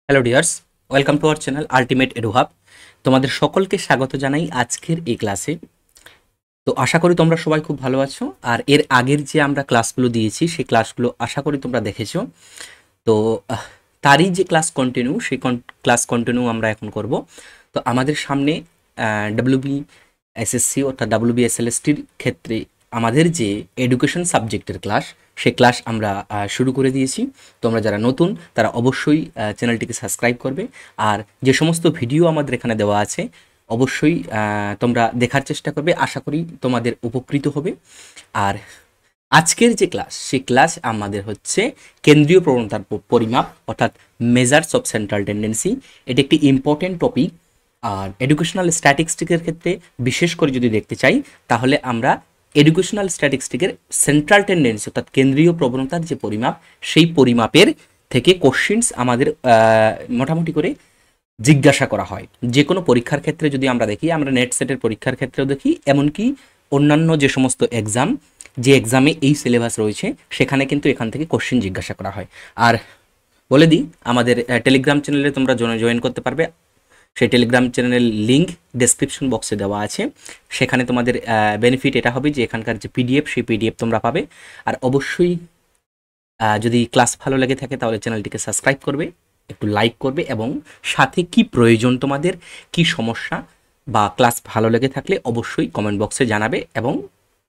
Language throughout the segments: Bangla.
Hello dears, welcome to our channel ultimate এডুহাব। তোমাদের সকলকে স্বাগত জানাই আজকের এই ক্লাসে। তো আশা করি তোমরা সবাই খুব ভালো আছো। আর এর আগের যে আমরা ক্লাসগুলো দিয়েছি সেই ক্লাসগুলো আশা করি তোমরা দেখেছো। তো তারই যে ক্লাস কন্টিনিউ, সেই ক্লাস কন্টিনিউ আমরা এখন করব। তো আমাদের সামনে ডাব্লিউবি এসএসসি অর্থাৎ ডাব্লিউবি এসএলএসটির ক্ষেত্রে আমাদের যে এডুকেশন সাবজেক্টের ক্লাস, সে ক্লাস আমরা শুরু করে দিয়েছি। তোমরা যারা নতুন তারা অবশ্যই চ্যানেলটিকে সাবস্ক্রাইব করবে। আর যে সমস্ত ভিডিও আমাদের এখানে দেওয়া আছে অবশ্যই তোমরা দেখার চেষ্টা করবে, আশা করি তোমাদের উপকৃত হবে। আর আজকের যে ক্লাস, সেই ক্লাস আমাদের হচ্ছে কেন্দ্রীয় প্রবণতার পরিমাপ অর্থাৎ মেজার্স অফ সেন্ট্রাল টেন্ডেন্সি। এটি একটি ইম্পর্টেন্ট টপিক। আর এডুকেশনাল স্ট্যাটিস্টিকের ক্ষেত্রে বিশেষ করে যদি দেখতে চাই, তাহলে আমরা এডুকেশনাল স্ট্যাটিস্টিকের সেন্ট্রাল টেন্ডেন্সি অর্থাৎ কেন্দ্রীয় প্রবণতার যে পরিমাপ, সেই পরিমাপের থেকে কোশ্চিনস আমাদের মোটামুটি করে জিজ্ঞাসা করা হয়। যে কোনো পরীক্ষার ক্ষেত্রে যদি আমরা দেখি, আমরা নেট সেটের পরীক্ষার ক্ষেত্রেও দেখি, এমনকি অন্যান্য যে সমস্ত এক্সাম, যে এক্সামে এই সিলেবাস রয়েছে, সেখানে কিন্তু এখান থেকে কোশ্চিন জিজ্ঞাসা করা হয়। আর বলে দিই, আমাদের টেলিগ্রাম চ্যানেলে তোমরা জয়েন করতে পারবে। সেই টেলিগ্রাম চ্যানেলের লিঙ্ক ডেসক্রিপশন বক্সে দেওয়া আছে। সেখানে তোমাদের বেনিফিট এটা হবে যে এখানকার যে পিডিএফ, সেই পিডিএফ তোমরা পাবে। আর অবশ্যই যদি ক্লাস ভালো লেগে থাকে তাহলে চ্যানেলটিকে সাবস্ক্রাইব করবে, একটু লাইক করবে, এবং সাথে কি প্রয়োজন তোমাদের, কি সমস্যা বা ক্লাস ভালো লেগে থাকলে অবশ্যই কমেন্ট বক্সে জানাবে এবং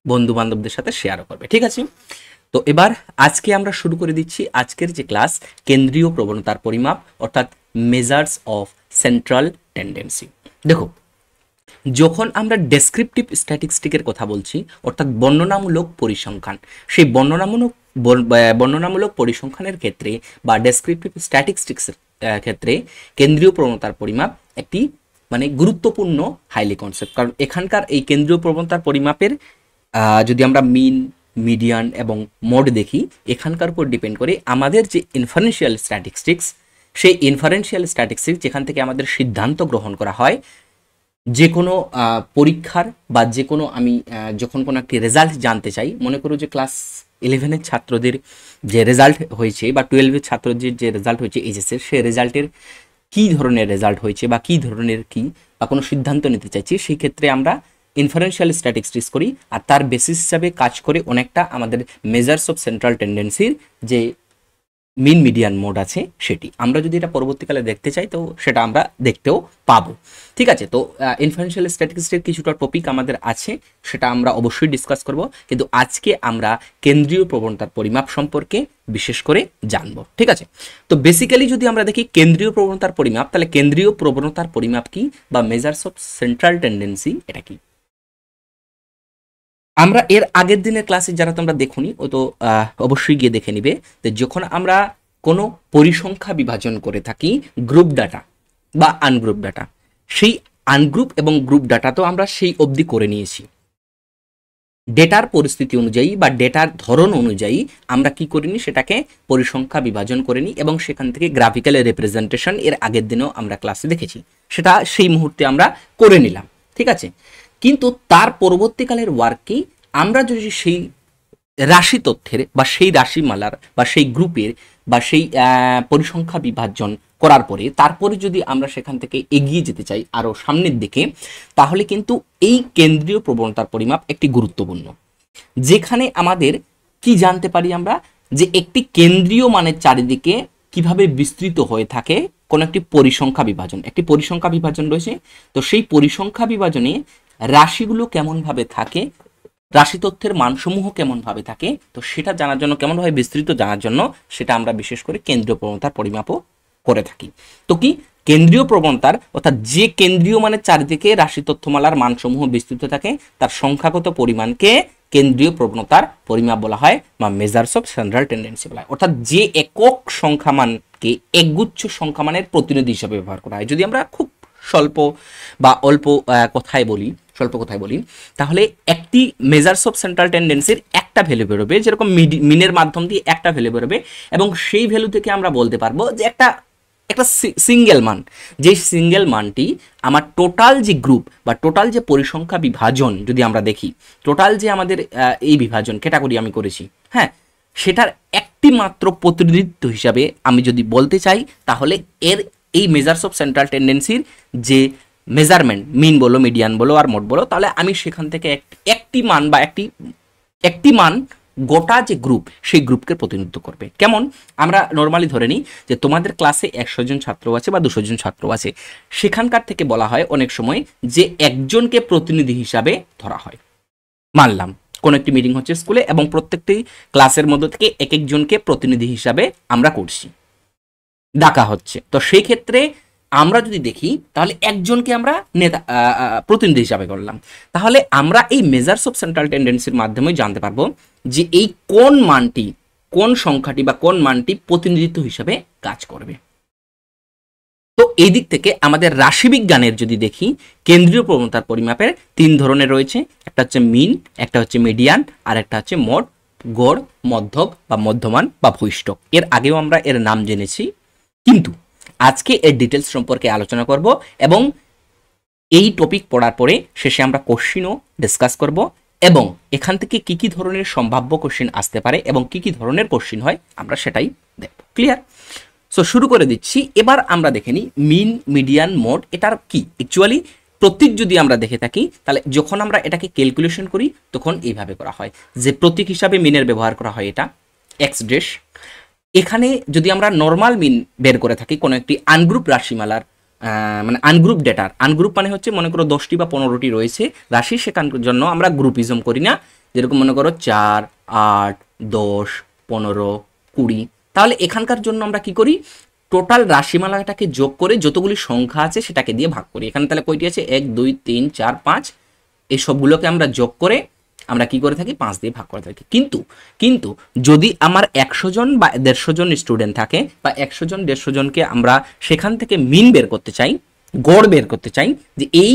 বন্ধু বান্ধবদের সাথে শেয়ারও করবে। ঠিক আছে? তো এবার আজকে আমরা শুরু করে দিচ্ছি আজকের যে ক্লাস, কেন্দ্রীয় প্রবণতার পরিমাপ অর্থাৎ মেজার্স অফ সেন্ট্রাল টেন্ডেন্সি। দেখো, যখন আমরা ডেসক্রিপটিভ স্ট্যাটিস্টিকের কথা বলছি অর্থাৎ বর্ণনামূলক পরিসংখ্যান, সেই বর্ণনামূলক পরিসংখ্যানের ক্ষেত্রে বা ডেসক্রিপটিভ স্ট্যাটিস্টিক্সের ক্ষেত্রে কেন্দ্রীয় প্রবণতার পরিমাপ একটি গুরুত্বপূর্ণ হাইলি কনসেপ্ট। কারণ এখানকার এই কেন্দ্রীয় প্রবণতার পরিমাপের যদি আমরা মিন, মিডিয়ান এবং মোড দেখি, এখানকার উপর ডিপেন্ড করে আমাদের যে ইনফারেন্সিয়াল স্ট্যাটিস্টিক্স, সেই ইনফারেন্সিয়াল স্ট্যাটিস্টিক্স যেখান থেকে আমাদের সিদ্ধান্ত গ্রহণ করা হয় যে কোনো পরীক্ষার বা যে কোনো আমি যখন কোনো একটি রেজাল্ট জানতে চাই, মনে করো যে ক্লাস 11-এর ছাত্রদের যে রেজাল্ট হয়েছে বা 12-এর ছাত্রদের যে রেজাল্ট হয়েছে এইচএসের, সে রেজাল্টের কী ধরনের রেজাল্ট হয়েছে বা কী ধরনের কী বা কোনো সিদ্ধান্ত নিতে চাইছি, সেই ক্ষেত্রে আমরা ইনফারেন্সিয়াল স্ট্যাটিস্টিক্স করি। আর তার বেসিস হিসাবে কাজ করে অনেকটা আমাদের মেজার্স অফ সেন্ট্রাল টেন্ডেন্সির যে মিন মিডিয়ান মোড আছে সেটি। আমরা যদি এটা পরবর্তীকালে দেখতে চাই তো সেটা আমরা দেখতেও পাবো। ঠিক আছে? তো ইনফারেন্সিয়াল স্ট্যাটিস্টিক্সের কিছুটা টপিক আমাদের আছে, সেটা আমরা অবশ্যই ডিসকাস করব, কিন্তু আজকে আমরা কেন্দ্রীয় প্রবণতার পরিমাপ সম্পর্কে বিশেষ করে জানবো। ঠিক আছে? তো বেসিক্যালি যদি আমরা দেখি কেন্দ্রীয় প্রবণতার পরিমাপ, তাহলে কেন্দ্রীয় প্রবণতার পরিমাপ কি বা মেজার্স অফ সেন্ট্রাল টেন্ডেন্সি এটা কি? আমরা এর আগের দিনের ক্লাসে যারা তোমরা দেখোনি, ও তো অবশ্যই গিয়ে দেখে নিবে। তো যখন আমরা কোনো পরিসংখ্যা বিভাজন করে থাকি গ্রুপ ডাটা বা আনগ্রুপ ডাটা, সেই আনগ্রুপ এবং গ্রুপ ডাটা তো আমরা সেই অবধি করে নিয়েছি। ডেটার পরিস্থিতি অনুযায়ী বা ডেটার ধরন অনুযায়ী আমরা কি করিনি, সেটাকে পরিসংখ্যা বিভাজন করে নিই এবং সেখান থেকে গ্রাফিক্যাল রিপ্রেজেন্টেশন এর আগের দিনেও আমরা ক্লাসে দেখেছি, সেটা সেই মুহূর্তে আমরা করে নিলাম। ঠিক আছে? কিন্তু তার পরবর্তীকালের ওয়ার্কে আমরা যদি সেই রাশি তথ্যের বা সেই রাশিমালার বা সেই গ্রুপের বা সেই পরিসংখ্যা বিভাজন করার পরে তারপরে যদি আমরা সেখান থেকে এগিয়ে যেতে চাই আরও সামনের দিকে, তাহলে কিন্তু এই কেন্দ্রীয় প্রবণতার পরিমাপ একটি গুরুত্বপূর্ণ। যেখানে আমাদের কি জানতে পারি আমরা, যে একটি কেন্দ্রীয় মানের চারিদিকে কিভাবে বিস্তৃত হয়ে থাকে কোন একটি পরিসংখ্যা বিভাজন। একটি পরিসংখ্যা বিভাজন রয়েছে, তো সেই পরিসংখ্যা বিভাজনে রাশিগুলো কেমনভাবে থাকে, রাশি তথ্যের মানসমূহ কেমনভাবে থাকে, তো সেটা জানার জন্য, কেমনভাবে বিস্তৃত জানার জন্য, সেটা আমরা বিশেষ করে কেন্দ্রীয় প্রবণতার পরিমাপও করে থাকি। তো কি কেন্দ্রীয় প্রবণতার অর্থাৎ যে কেন্দ্রীয় মানের চারিদিকে রাশি তথ্যমালার মানসমূহ বিস্তৃত থাকে, তার সংখ্যাগত পরিমাণকে কেন্দ্রীয় প্রবণতার পরিমাপ বলা হয় বা মেজার্স অফ সেন্ট্রাল টেন্ডেন্সি বলা হয়। অর্থাৎ যে একক সংখ্যামানকে একগুচ্ছ সংখ্যামানের প্রতিনিধি হিসাবে ব্যবহার করা হয়। যদি আমরা খুব স্বল্প বা অল্প কথায় বলি, স্বল্প কথায় বলি, তাহলে একটি মেজার্স অফ সেন্ট্রাল টেন্ডেন্সির একটা ভ্যালু বেরোবে, যেরকম মিনের মাধ্যম দিয়ে একটা ভ্যালু বেরোবে, এবং সেই ভ্যালু থেকে আমরা বলতে পারবো যে একটা সিঙ্গেল মান, যে সিঙ্গেল মানটি আমার টোটাল যে গ্রুপ বা টোটাল যে পরিসংখ্যা বিভাজন যদি আমরা দেখি, টোটাল যে আমাদের এই বিভাজন ক্যাটাগরি আমি করেছি, হ্যাঁ, সেটার একটি মাত্র প্রতিনিধিত্ব হিসাবে আমি যদি বলতে চাই, তাহলে এর এই মেজার্স অফ সেন্ট্রাল টেন্ডেন্সির যে মেজারমেন্ট, মিন বলো, মিডিয়ান বলো আর মোড বলো, তাহলে আমি সেখান থেকে একটি মান বা একটি মান গোটা যে গ্রুপ, সেই গ্রুপকে প্রতিনিধিত্ব করবে। কেমন? আমরা নর্মালি ধরে নিই যে তোমাদের ক্লাসে 100 জন ছাত্র আছে বা 200 জন ছাত্র আছে, সেখানকার থেকে বলা হয় অনেক সময় যে একজনকে প্রতিনিধি হিসাবে ধরা হয়। মানলাম কোন একটি মিটিং হচ্ছে স্কুলে এবং প্রত্যেকটি ক্লাসের মধ্যে থেকে এক একজনকে প্রতিনিধি হিসাবে আমরা করছি, ডাকা হচ্ছে। তো সেই ক্ষেত্রে আমরা যদি দেখি, তাহলে একজনকে আমরা নেতা প্রতিনিধি হিসাবে করলাম। তাহলে আমরা এই মেজার্স অফ সেন্ট্রাল টেন্ডেন্সির মাধ্যমে জানতে পারবো যে এই কোন মানটি, কোন সংখ্যাটি বা কোন মানটি প্রতিনিধিত্ব হিসাবে কাজ করবে। তো এই দিক থেকে আমাদের রাশিবিজ্ঞানের যদি দেখি, কেন্দ্রীয় প্রবণতার পরিমাপের 3 ধরনের রয়েছে। একটা হচ্ছে মিন, একটা হচ্ছে মিডিয়ান, আর একটা হচ্ছে মোড, গড়, মধ্যক বা মধ্যমান বা ভূইষ্ঠক। এর আগেও আমরা এর নাম জেনেছি, কিন্তু আজকে এর ডিটেলস সম্পর্কে আলোচনা করব এবং এই টপিক পড়ার পরে শেষে আমরা কোশ্চিনও ডিসকাস করব এবং এখান থেকে কি কি ধরনের সম্ভাব্য কোশ্চিন আসতে পারে এবং কি কি ধরনের কোশ্চিন হয় আমরা সেটাই দেখব। ক্লিয়ার? সো শুরু করে দিচ্ছি। এবার আমরা দেখে নিই মিন, মিডিয়ান, মোড এটার কি। অ্যাকচুয়ালি প্রতীক যদি আমরা দেখে থাকি, তাহলে যখন আমরা এটাকে ক্যালকুলেশন করি তখন এইভাবে করা হয় যে প্রতীক হিসাবে মিনের ব্যবহার করা হয় এটা এক্স ড্যাশ। এখানে যদি আমরা নর্মাল মিন বের করে থাকি কোনো একটি আনগ্রুপ রাশিমালার, মানে আনগ্রুপ ডেটার, আনগ্রুপ মানে হচ্ছে মনে করো 10টি বা 15টি রয়েছে রাশি, সেখানকার জন্য আমরা গ্রুপিজম করি না। যেরকম মনে করো 4, 8, 10, 15, 20। তাহলে এখানকার জন্য আমরা কি করি, টোটাল রাশিমালাটাকে যোগ করে যতগুলি সংখ্যা আছে সেটাকে দিয়ে ভাগ করি। এখানে তাহলে কয়টি আছে? 1, 2, 3, 4, 5। এই সবগুলোকে আমরা যোগ করে আমরা কি করে থাকি? 5 দিয়ে ভাগ করে থাকি। কিন্তু যদি আমার 100 জন বা 150 জন স্টুডেন্ট থাকে বা 100 জন 150 জনকে আমরা সেখান থেকে মিন বের করতে চাই, গড় বের করতে চাই, যে এই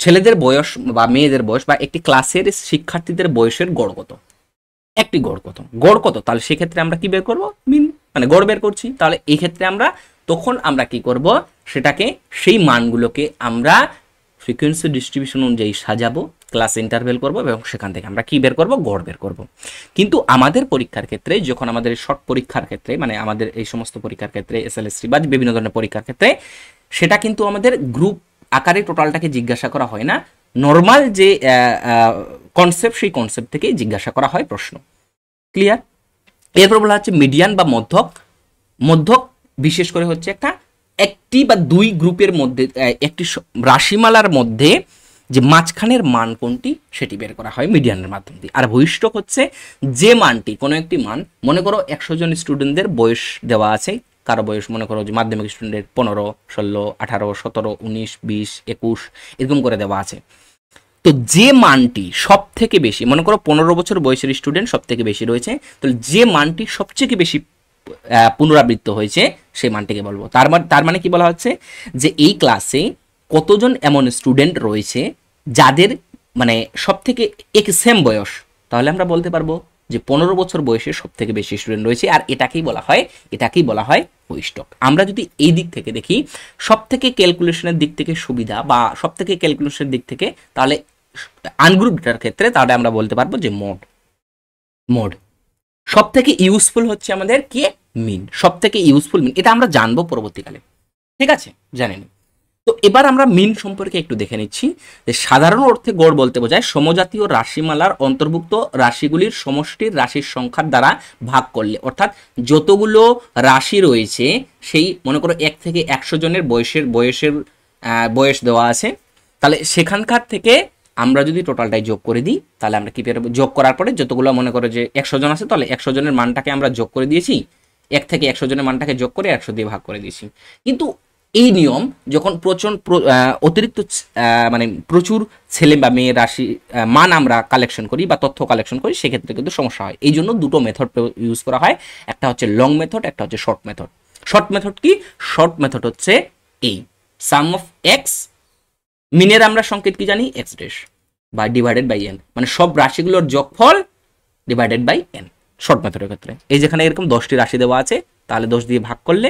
ছেলেদের বয়স বা মেয়েদের বয়স বা একটি ক্লাসের শিক্ষার্থীদের বয়সের গড় কত, একটি গড় কত, তাহলে সেক্ষেত্রে আমরা কি বের করব? মিন, মানে গড় বের করছি। তাহলে এই ক্ষেত্রে আমরা তখন আমরা কি করব, সেটাকে সেই মানগুলোকে আমরা ফ্রিকোয়েন্সি ডিস্ট্রিবিউশন অনুযায়ী সাজাবো, ক্লাস ইন্টারভেল করব এবং সেখান থেকে আমরা কি বের করব? গড় বের করব। কিন্তু আমাদের পরীক্ষার ক্ষেত্রে, যখন আমাদের শর্ট পরীক্ষার ক্ষেত্রে, মানে আমাদের এই সমস্ত পরীক্ষার ক্ষেত্রে এসএলএসসি বা বিভিন্ন ধরনের পরীক্ষার ক্ষেত্রে, সেটা কিন্তু আমাদের গ্রুপ আকারে টোটালটাকে জিজ্ঞাসা করা হয় না। নর্মাল যে কনসেপ্ট, সেই কনসেপ্ট থেকেই জিজ্ঞাসা করা হয় প্রশ্ন। ক্লিয়ার? এরপর বলা হচ্ছে মিডিয়ান বা মধ্যক। মধ্যক বিশেষ করে হচ্ছে একটি বা দুই গ্রুপের মধ্যে, একটি রাশিমালার মধ্যে যে মাঝখানের মান কোনটি সেটি বের করা হয় মিডিয়ানের মাধ্যম দিয়ে। আর ভূইষ্ঠক হচ্ছে যে মানটি, কোনো একটি মান, মনে করো 100 জন স্টুডেন্টদের বয়স দেওয়া আছে, কারো বয়স মনে করো যে মাধ্যমিক স্টুডেন্টের 15, 16, 18, 17, 19, 20, 21 এরকম করে দেওয়া আছে। তো যে মানটি সব থেকে বেশি, মনে করো 15 বছর বয়সের স্টুডেন্ট সব থেকে বেশি রয়েছে, তাহলে যে মানটি সবচেয়ে বেশি পুনরাবৃত্ত হয়েছে সেই মানটিকে বলবো। তার মানে কি বলা হচ্ছে, যে এই ক্লাসে কতজন এমন স্টুডেন্ট রয়েছে যাদের মানে সব থেকে এক সেম বয়স, তাহলে আমরা বলতে পারবো যে 15 বছর বয়সে সব থেকে বেশি স্টুডেন্ট রয়েছে। আর এটাকেই বলা হয় ভূইষ্ঠক। আমরা যদি এই দিক থেকে দেখি, সব থেকে ক্যালকুলেশনের দিক থেকে সুবিধা বা সব থেকে ক্যালকুলেশনের দিক থেকে, তাহলে আনগ্রুপ ডেটার ক্ষেত্রে তাহলে আমরা বলতে পারবো যে মোড সব থেকে ইউজফুল হচ্ছে আমাদের কি? মিন। সব থেকে ইউজফুল মিন, এটা আমরা জানবো পরবর্তীকালে। ঠিক আছে, জানেন। তো এবার আমরা মিন সম্পর্কে একটু দেখে নিচ্ছি। যে সাধারণ অর্থে গড় বলতে বোঝায় সমজাতীয় রাশিমালার অন্তর্ভুক্ত রাশিগুলির সমষ্টির রাশির সংখ্যার দ্বারা ভাগ করলে, অর্থাৎ যতগুলো রাশি রয়েছে সেই মনে করো 1 থেকে 100 জনের বয়স দেওয়া আছে, তাহলে সেখানকার থেকে আমরা যদি টোটালটাই যোগ করে দিই, তাহলে আমরা কি পেরবো? যোগ করার পরে যতগুলো মনে করো যে 100 জন আছে, তাহলে 100 জনের মানটাকে আমরা যোগ করে দিয়েছি, 1 থেকে 100 জনের মানটাকে যোগ করে 100 দিয়ে ভাগ করে দিয়েছি। কিন্তু এই নিয়ম যখন অতিরিক্ত মানে প্রচুর ছেলে বা মেয়ে রাশি মান আমরা কালেকশন করি বা তথ্য কালেকশন করি, সেক্ষেত্রে কিন্তু সমস্যা হয়। এই জন্য দুটো মেথড ইউজ করা হয়, একটা হচ্ছে লং মেথড, একটা হচ্ছে শর্ট মেথড। শর্ট মেথড কি? শর্ট মেথড হচ্ছে এই সাম অফ এক্স, মিনের আমরা সংকেত কি জানি? এক্স ড্যাশ বা ডিভাইডেড বাই এন, মানে সব রাশিগুলোর যোগফল ডিভাইডেড বাই এন। শর্ট মেথডের ক্ষেত্রে এই যেখানে এরকম 10টি রাশি দেওয়া আছে, তাহলে 10 দিয়ে ভাগ করলে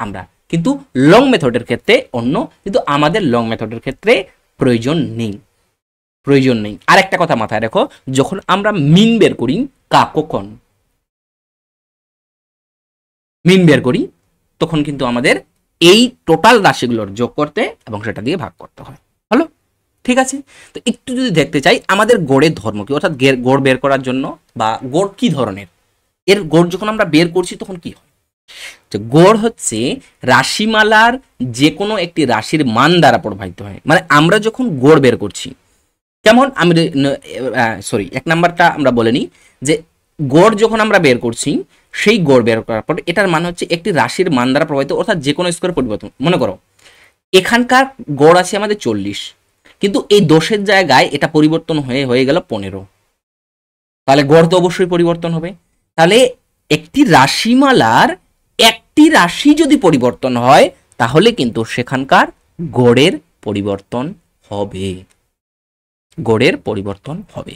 আমরা, কিন্তু লং মেথডের ক্ষেত্রে অন্য, কিন্তু আমাদের লং মেথডের ক্ষেত্রে প্রয়োজন নেই। আর একটা কথা মাথায় রাখো, যখন আমরা মিন বের করি কখন মিন বের করি, তখন কিন্তু আমাদের এই টোটাল রাশিগুলোর যোগ করতে এবং সেটা দিয়ে ভাগ করতে হয়। হলো? ঠিক আছে। তো একটু যদি দেখতে চাই আমাদের গড়ের ধর্ম কি, অর্থাৎ গড় বের করার জন্য বা গড় কি ধরনের, এর গড় যখন আমরা বের করছি তখন কি হয়। গড় হচ্ছে রাশিমালার যে কোনো একটি রাশির মান দ্বারা প্রভাবিত হয়। মানে আমরা যখন গড় বের করছি, কেমন আমি সরি 1 নাম্বারটা আমরা বলে নিই যে গড় যখন আমরা বের করছি, সেই গড় বের করার পর এটার মান হচ্ছে একটি রাশির মান দ্বারা প্রভাবিত, অর্থাৎ যে কোনো স্কোয়ার পরিবর্তন। মনে করো এখানকার গড় আছে আমাদের 40, কিন্তু এই 10-এর জায়গায় এটা পরিবর্তন হয়ে গেল 15, তাহলে গড় তো অবশ্যই পরিবর্তন হবে। তাহলে একটি রাশিমালার একটি রাশি যদি পরিবর্তন হয় তাহলে কিন্তু সেখানকার গড়ের পরিবর্তন হবে, গড়ের পরিবর্তন হবে।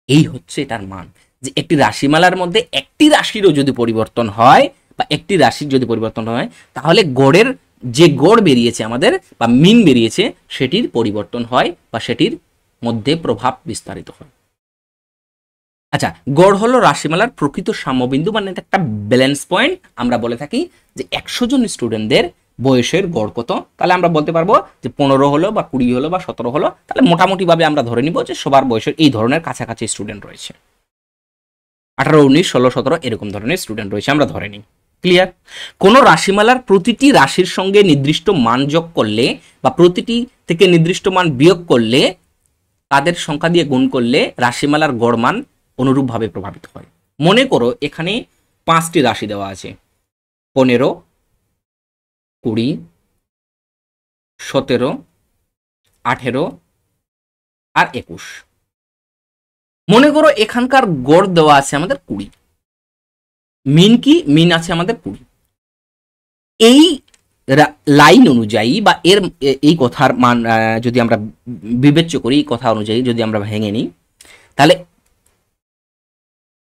এই হচ্ছে এটার মান, যে একটি রাশিমালার মধ্যে একটি রাশিরও যদি পরিবর্তন হয় বা একটি রাশির যদি পরিবর্তন হয় তাহলে গড়ের যে গড় বেরিয়েছে আমাদের বা মিন বেরিয়েছে সেটির পরিবর্তন হয় বা সেটির মধ্যে প্রভাব বিস্তারিত হয়। আচ্ছা, গড় হলো রাশিমালার প্রকৃত সাম্যবিন্দু, মানে একটা ব্যালেন্স পয়েন্ট। আমরা বলে থাকি যে 100 জন স্টুডেন্টদের বয়সের গড় কত, তাহলে আমরা বলতে পারবো যে 15 হলো বা 20 হলো বা 17 হলো, তাহলে মোটামুটিভাবে আমরা ধরে নিব যে সবার বয়সের এই ধরনের কাছাকাছি স্টুডেন্ট রয়েছে, 18, 19, 16, 17 এরকম ধরনের স্টুডেন্ট রয়েছে আমরা ধরে নিই। ক্লিয়ার? কোন রাশিমালার প্রতিটি রাশির সঙ্গে নির্দিষ্ট মান যোগ করলে বা প্রতিটি থেকে নির্দিষ্ট মান বিয়োগ করলে তাদের সংখ্যা দিয়ে গুণ করলে রাশিমালার গড় মান অনুরূপভাবে প্রভাবিত হয়। মনে করো এখানে 5টি রাশি দেওয়া আছে, 15, 20, 17, 18 আর 21। মনে করো এখানকার গড় দেওয়া আছে আমাদের 20, মিন কি, মিন আছে আমাদের 20। এই লাইন অনুযায়ী বা এর এই কথার মান যদি আমরা বিবেচ্য করি, কথা অনুযায়ী যদি আমরা ভেঙে নিই, তাহলে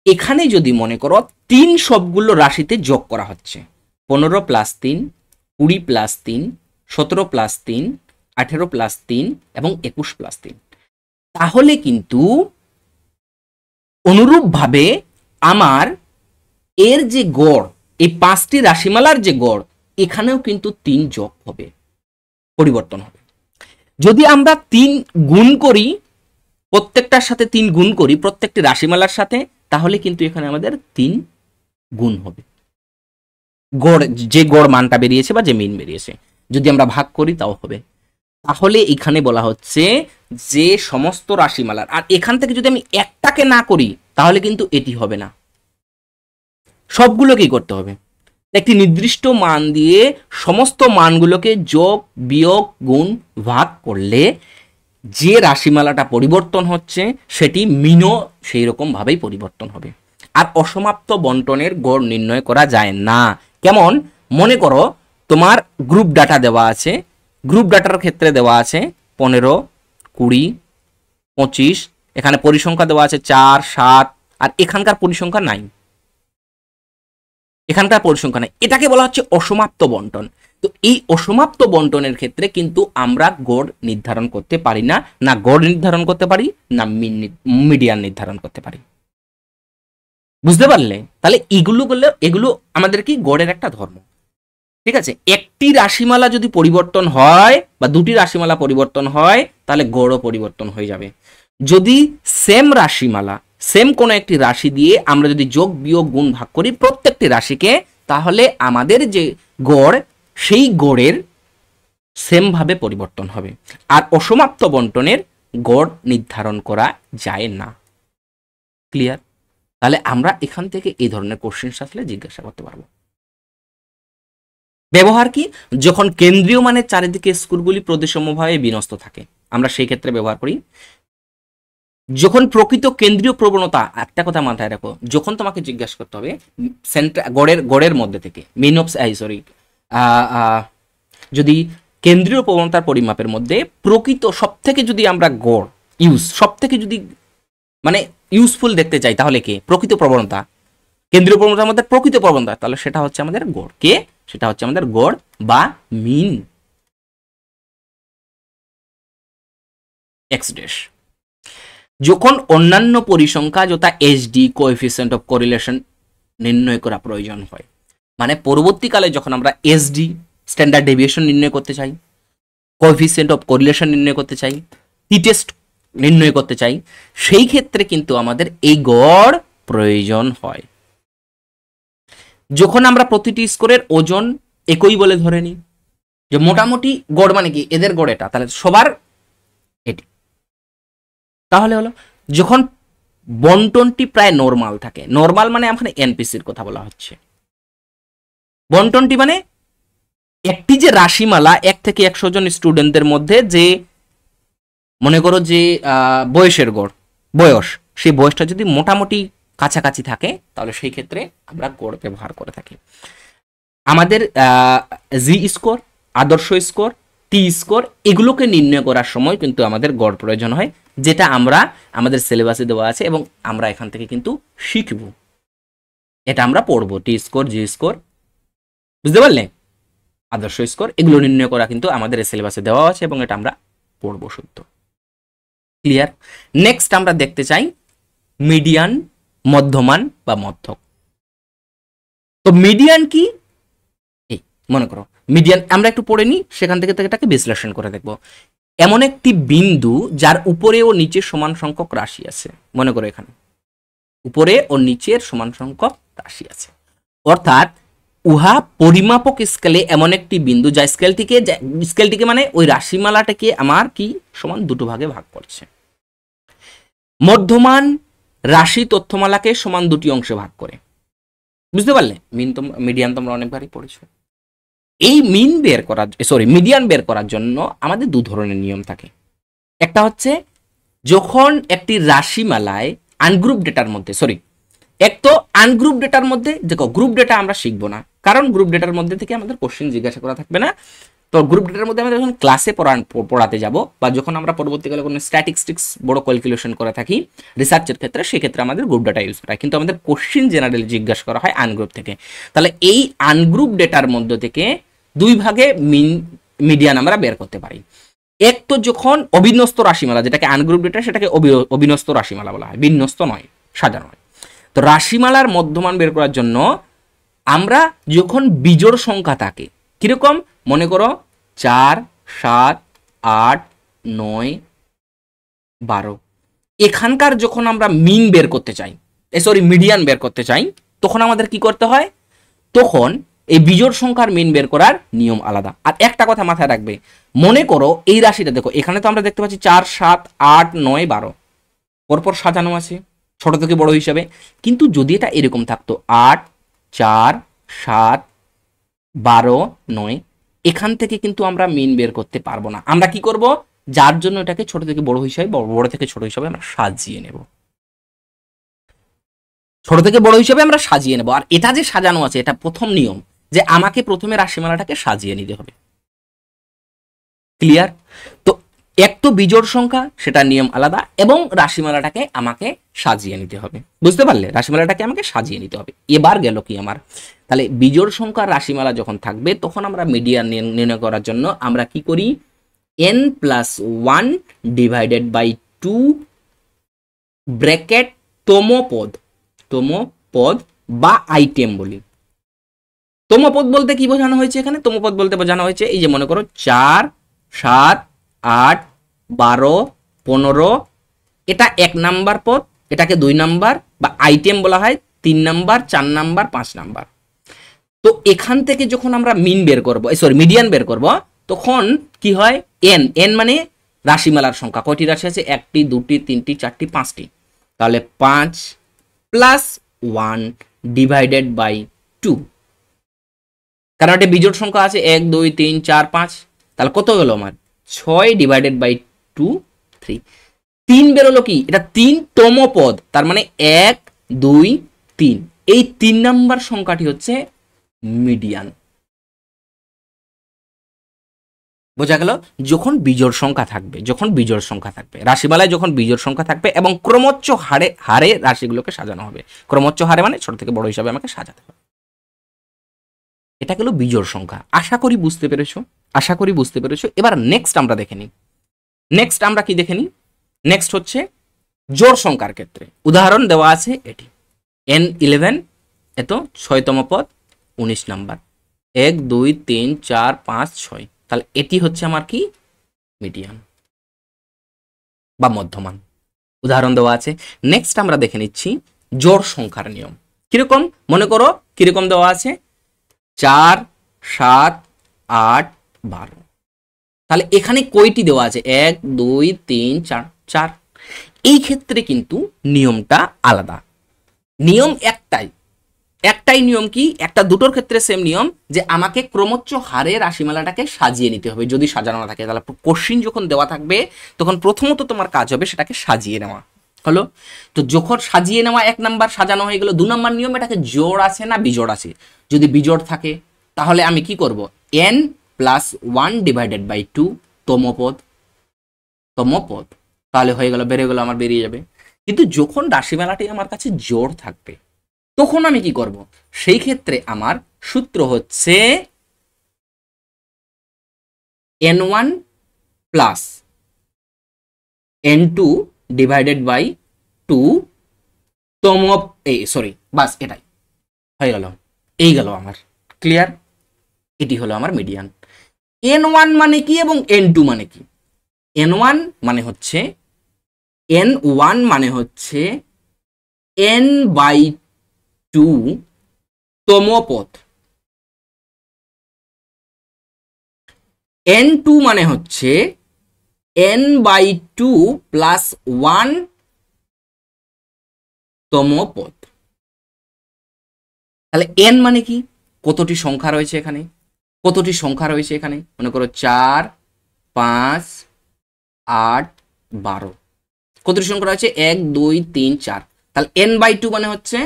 এখানে যদি মনে করো 3 সবগুলো রাশিতে যোগ করা হচ্ছে, 15 + 3, 20 + 3, 17 + 3, 18 + 3 এবং 21 + 3, তাহলে কিন্তু অনুরূপভাবে আমার এর যে গড়, এই 5টি রাশিমালার যে গড়, এখানেও কিন্তু 3 যোগ হবে, পরিবর্তন হবে। যদি আমরা 3 গুণ করি, প্রত্যেকটার সাথে 3 গুণ করি প্রত্যেকটি রাশিমালার সাথে, তাহলে কিন্তু এখানে আমাদের 3 গুণ হবে গড়, যে গড় মানটা বেরিয়েছে বা যে মিন বেরিয়েছে। যদি আমরা ভাগ করি তাও হবে। তাহলে এখানে বলা হচ্ছে যে সমস্ত রাশিমালার, আর এখান থেকে যদি আমি একটাকে না করি তাহলে কিন্তু এটি হবে না, সবগুলোকেই করতে হবে। একটি নির্দিষ্ট মান দিয়ে সমস্ত মানগুলোকে যোগ, বিয়োগ, গুণ, ভাগ করলে যে রাশিমালাটা পরিবর্তন হচ্ছে সেটি মিনও সেই রকম ভাবেই পরিবর্তন হবে। আর অসমাপ্ত বন্টনের গড় নির্ণয় করা যায় না। কেমন? মনে করো তোমার গ্রুপ ডাটা দেওয়া আছে, গ্রুপ ডাটার ক্ষেত্রে দেওয়া আছে 15, 20, 25, এখানে পরিসংখ্যা দেওয়া আছে 4, 7, আর এখানকার পরিসংখ্যা নাই, এখানকার পরিসংখ্যা নাই, এটাকে বলা হচ্ছে অসমাপ্ত বন্টন। তো এই অসমাপ্ত বন্টনের ক্ষেত্রে কিন্তু আমরা গড় নির্ধারণ করতে পারি না, না গড় নির্ধারণ করতে পারি না মিডিয়ান নির্ধারণ করতে পারি। বুঝতে পারলে? তাহলে এগুলো আমাদের কি গড়ের একটা ধর্ম। ঠিক আছে, একটি রাশিমালা যদি পরিবর্তন হয় বা দুটি রাশিমালা পরিবর্তন হয় তাহলে গড়ও পরিবর্তন হয়ে যাবে। যদি সেম রাশিমালা, সেম কোনো একটি রাশি দিয়ে আমরা যদি যোগ, বিয়োগ, গুণ, ভাগ করি প্রত্যেকটি রাশিকে, তাহলে আমাদের যে গড় সেই গড়ের সেম ভাবে পরিবর্তন হবে। আর অসমাপ্ত বন্টনের গড় নির্ধারণ করা যায় না। ক্লিয়ার? তাহলে আমরা এখান থেকে এই ধরনের কোশ্চেন আসলে জিজ্ঞাসা করতে পারবো। ব্যবহার কি? যখন কেন্দ্রীয় মানের চারিদিকে স্কোরগুলি প্রদেশমভাবে বিন্যস্ত থাকে আমরা সেই ক্ষেত্রে ব্যবহার করি। যখন প্রকৃত কেন্দ্রীয় প্রবণতা, একটা কথা মাথায় রাখো, যখন তোমাকে জিজ্ঞাসা করতে হবে গড়ের মধ্যে থেকে মেন অফ যদি কেন্দ্রীয় প্রবণতার পরিমাপের মধ্যে প্রকৃত সবথেকে যদি আমরা গড় সবথেকে যদি মানে ইউজফুল দেখতে চাই তাহলে কে? প্রকৃত প্রবণতা, কেন্দ্রীয় প্রবণতার মধ্যে প্রকৃত প্রবণতা, তাহলে সেটা হচ্ছে আমাদের গড়। কে? সেটা হচ্ছে আমাদের গড় বা মিন এক্স ড্যাশ। যখন অন্যান্য পরিসংখ্যা যথা এসডি, কোএফিসিয়েন্ট অফ কোরিলেশন নির্ণয় করা প্রয়োজন হয়, মানে পরবর্তীকালে যখন আমরা এসডি স্ট্যান্ডার্ড ডেভিয়েশন নির্ণয় করতে চাই, কোএফিসিয়েন্ট অফ কোরিলেশন নির্ণয় করতে চাই, টি টেস্ট নির্ণয় করতে চাই, সেই ক্ষেত্রে কিন্তু আমাদের এই গড় প্রয়োজন হয়। যখন আমরা প্রতিটি স্কোরের ওজন একই বলে ধরে নিই, যে মোটামুটি গড় মানে কি এদের গড় এটা, তাহলে সবার এটি, তাহলে হলো যখন বন্টনটি প্রায় নর্মাল থাকে, নর্মাল মানে এখানে এনপিসির কথা বলা হচ্ছে, বন্টনটি মানে একটি যে রাশিমালা 1 থেকে 100 জন স্টুডেন্টদের মধ্যে যে মনে করো যে বয়সের গড়, বয়স, সেই বয়সটা যদি মোটামুটি কাছাকাছি থাকে তাহলে সেই ক্ষেত্রে আমরা গড় ব্যবহার করে থাকি। আমাদের জি স্কোর, আদর্শ স্কোর, টি স্কোর এগুলোকে নির্ণয় করার সময় কিন্তু আমাদের গড় প্রয়োজন হয়, যেটা আমরা আমাদের সিলেবাসে দেওয়া আছে এবং আমরা এখান থেকে কিন্তু শিখব, এটা আমরা পড়বো। টি স্কোর, জি স্কোর, বুঝতে পারলে, আদর্শ স্কোর এগুলো নির্ণয় করা কিন্তু আমাদের সিলেবাসে দেওয়া আছে এবং এটা আমরা পড়বো শুদ্ধ। ক্লিয়ার? নেক্সট আমরা দেখতে চাই মিডিয়ান, মধ্যমান বা মধ্যক। তো মিডিয়ান কি? এই মনে করো মিডিয়ান আমরা একটু পড়ে নিই, সেখান থেকে এটাকে বিশ্লেষণ করে দেখব। এমন একটি বিন্দু যার উপরে ও নিচে সমান সংখ্যক রাশি আছে, মনে করো এখানে উপরে ও নিচের সমান সংখ্যক রাশি আছে, অর্থাৎ উহা পরিমাপক স্কেলে এমন একটি বিন্দু যা স্কেলটিকে মানে ওই রাশিমালাটাকে আমার কি সমান দুটো ভাগে ভাগ করছে। মধ্যমান রাশি তথ্যমালাকে সমান দুটি অংশে ভাগ করে, বুঝতে পারলে? মিডিয়ান তোমরা অনেকবারই পড়েছো। এই মিডিয়ান বের করার জন্য আমাদের দু ধরনের নিয়ম থাকে। একটা হচ্ছে যখন একটি রাশিমালায় আনগ্রুপ ডেটার মধ্যে, এক তো আনগ্রুপ ডেটার মধ্যে, দেখো গ্রুপ ডেটা আমরা শিখবো না, কারণ গ্রুপ ডেটার মধ্যে থেকে আমাদের কোশ্চেন জিজ্ঞাসা করা থাকবে না। তো গ্রুপ ডেটার মধ্যে আমরা যখন ক্লাসে পড়াতে যাব বা যখন আমরা পরবর্তীকালে কোনো স্ট্যাটিস্টিক্স বড় ক্যালকুলেশন করে থাকি রিসার্চের ক্ষেত্রে, সেক্ষেত্রে আমাদের গ্রুপ ডেটা ইউজ করা হয়, কিন্তু আমাদের কোশ্চেন জেনারেলি জিজ্ঞাসা করা হয় আনগ্রুপ থেকে। তাহলে এই আনগ্রুপ ডেটার মধ্যে থেকে দুই ভাগে মিডিয়ান আমরা বের করতে পারি। এক তো যখন অবিন্যস্ত রাশিমালা, যেটাকে আনগ্রুপ ডেটা, সেটাকে অবিন্যস্ত রাশিমালা বলা হয়, বিন্যস্ত নয়, সাজানো হয়। তো রাশিমালার মধ্যমান বের করার জন্য আমরা যখন বিজোড় সংখ্যা থাকে, কিরকম মনে করো 4, 7, 8, 9, 12, এখানকার যখন আমরা মিন বের করতে চাই, মিডিয়ান বের করতে চাই, তখন আমাদের কি করতে হয়? তখন এই বিজোড় সংখ্যার মিন বের করার নিয়ম আলাদা। আর একটা কথা মাথায় রাখবে, মনে করো এই রাশিটা দেখো, এখানে তো আমরা দেখতে পাচ্ছি 4, 7, 8, 9, 12 পরপর সাজানো আছে ছোট থেকে বড় হিসাবে, কিন্তু যদি এটা এরকম থাকতো 8, 4, 7, 12, 9, এখান থেকে কিন্তু আমরা মিন বের করতে পারবো না। আমরা কি করব? যার জন্য এটাকে ছোট থেকে বড় হিসাবে, বড় থেকে ছোট হিসাবে আমরা সাজিয়ে নেব, ছোট থেকে বড় হিসাবে আমরা সাজিয়ে নেব। আর এটা যে সাজানো আছে, এটা প্রথম নিয়ম, যে আমাকে প্রথমে রাশিমালাটাকে সাজিয়ে নিতে হবে। ক্লিয়ার? তো এক তো বিজোড় সংখ্যা, সেটা নিয়ম আলাদা, এবং রাশিমালাটাকে আমাকে সাজিয়ে নিতে হবে, বুঝতে পারলে? রাশিমালাটাকে আমাকে সাজিয়ে নিতে হবে। এবার গেল কি আমার, তাহলে বিজোড় সংখ্যার রাশিমালা যখন থাকবে তখন আমরা মিডিয়ান নির্ণয় করার জন্য আমরা কি করি? n+1 ডিভাইডেড বাই 2 ব্র্যাকেট তমপদ বা আইটেম বলি। তমপদ বলতে কি বোঝানো হয়েছে এখানে? তমপদ বলতে বোঝানো হয়েছে এই যে মনে করো 4, 7, 8, 12, 15, এটা 1 নাম্বার পদ, এটাকে 2 নাম্বার বা আইটেম বলা হয়, 3 নাম্বার, 4 নাম্বার, 5 নাম্বার। তো এখান থেকে যখন আমরা মিডিয়ান বের করব, তখন কি হয়? n মানে রাশিমালার সংখ্যা, কয়টি রাশি আছে? 1টি, 2টি, 3টি, 4টি, 5টি, তাহলে 5 + 1 ডিভাইডেড বাই 2, কারণ এটা বিজোড় সংখ্যা আছে 1, 2, 3, 4, 5, তাহলে কত হলো আমার? 6 ডিভাইডেড বাই 2, 3, 3 বেরোলো কি? এটা 3তম পদ, তার মানে 1, 2, 3, এই 3 নাম্বার সংখ্যাটি হচ্ছে মিডিয়ান। বোঝা গেল? যখন বিজোড় সংখ্যা থাকবে, রাশিমালায় যখন বিজোড় সংখ্যা থাকবে এবং ক্রমোচ্চ হারে রাশিগুলোকে সাজানো হবে, ক্রমোচ্চ হারে মানে ছোট থেকে বড় হিসাবে আমাকে সাজাতে হবে। এটা গেল বিজোড় সংখ্যা। আশা করি বুঝতে পেরেছো। এবার নেক্সট আমরা দেখে নিই। নেক্সট হচ্ছে জোড় সংখ্যার ক্ষেত্রে। উদাহরণ দেওয়া আছে এটি n11, এত 6তম পদ, 19 নাম্বার, 1 2 3 4 5 6, তাহলে এটি হচ্ছে আমার কি মিডিয়ান বা মধ্যমান। উদাহরণ দেওয়া আছে। নেক্সট আমরা দেখে নিচ্ছি জোড় সংখ্যার নিয়ম। কিরকম মনে করো, কিরকম দেওয়া আছে, 4 7 8 12, তাহলে এখানে কয়টি দেওয়া আছে, 1 2 3 4, 4। এই ক্ষেত্রে কিন্তু নিয়মটা আলাদা, নিয়ম একটাই নিয়ম কি, একটা দুটোর ক্ষেত্রে সেম নিয়ম, যে আমাকে ক্রমোচ্চ হারে রাশিমালাটাকে সাজিয়ে নিতে হবে। যদি সাজানো না থাকে, তাহলে কোশ্চিন যখন দেওয়া থাকবে তখন প্রথমত তোমার কাজ হবে সেটাকে সাজিয়ে নেওয়া। হলো, তো যখন সাজিয়ে নেওয়া 1 নাম্বার সাজানো হয়ে গেল, 2 নাম্বার নিয়ম, এটাকে জোড় আছে না বিজোড় আছে। যদি বিজোড় থাকে তাহলে আমি কি করব, n + 1 ডিভাইডেড বাই 2 তমপদ, তাহলে হয়ে গেল, বেরিয়ে গেল, আমার বেরিয়ে যাবে। কিন্তু যখন রাশিমালাটি আমার কাছে জোড় থাকবে তখন আমি কি করব, সেই ক্ষেত্রে আমার সূত্র হচ্ছে n1 + n2 ডিভাইডেড বাই 2 বাস এটাই হয়ে গেল, এই গেল আমার ক্লিয়ার। এটি হলো আমার মিডিয়ান। n1 মানে কি এবং n2 মানে কি? n1 মানে হচ্ছে n/2 তম পদ, n2 মানে হচ্ছে n/2 + 1 তম পদ। তাহলে n মানে কি, কতটি সংখ্যা রয়েছে এখানে, মনে করো 4 5 8 12, কতটি সংখ্যা রয়েছে, 1 2 3 4। তাহলে n/2 মানে হচ্ছে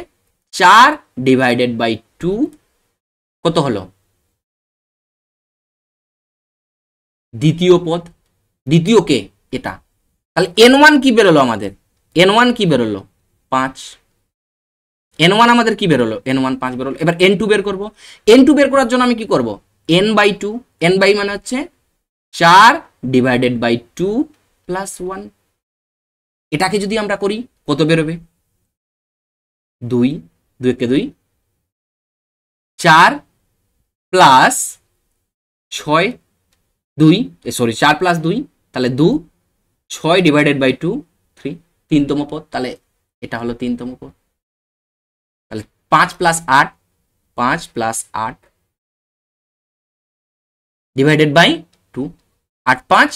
4 ডিভাইডেড বাই 2, কত হলো, দ্বিতীয় পদ, দ্বিতীয় কে এটা। তাহলে n1 কি বেরোলো আমাদের, n1 কি বেরোলো 5, n1 আমাদের কি বেরোলো, n1 5 বেরোলো। এবার n2 বের করব, n2 বের করার জন্য আমি কি করব, n/2, n মানে হচ্ছে 4 ডিভাইডেড বাই 2 + 1। এটাকে যদি আমরা করি কত বেরোবে, 2, 2 কে 2, 4 + 6 2, 4 + 2, তাহলে 2, 6 ডিভাইডেড বাই 2 3, 3তম পদ। তাহলে এটা হলো 3তম পদ। তাহলে 5 + 8, 5 + 8 ডিভাইডেড বাই 2, 8 5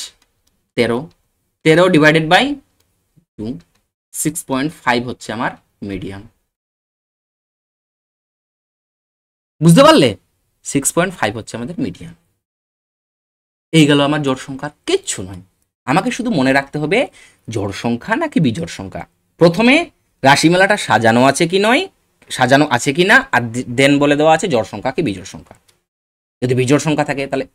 13, 13 ডিভাইডেড বাই 2, 6.5 হচ্ছে আমার মিডিয়ান। বুঝতে পারলে, 6.5 হচ্ছে আমাদের মিডিয়ান। এই গেল আমার জোড় সংখ্যা, কিচ্ছু নয়। আমাকে শুধু মনে রাখতে হবে জোড় সংখ্যা নাকি বিজোড় সংখ্যা। প্রথমে রাশিমালাটা সাজানো আছে কি না, আর দেন বলে দেওয়া আছে জোড় সংখ্যা কি বিজোড় সংখ্যা। যদি বিজোড় সংখ্যা থাকে তাহলে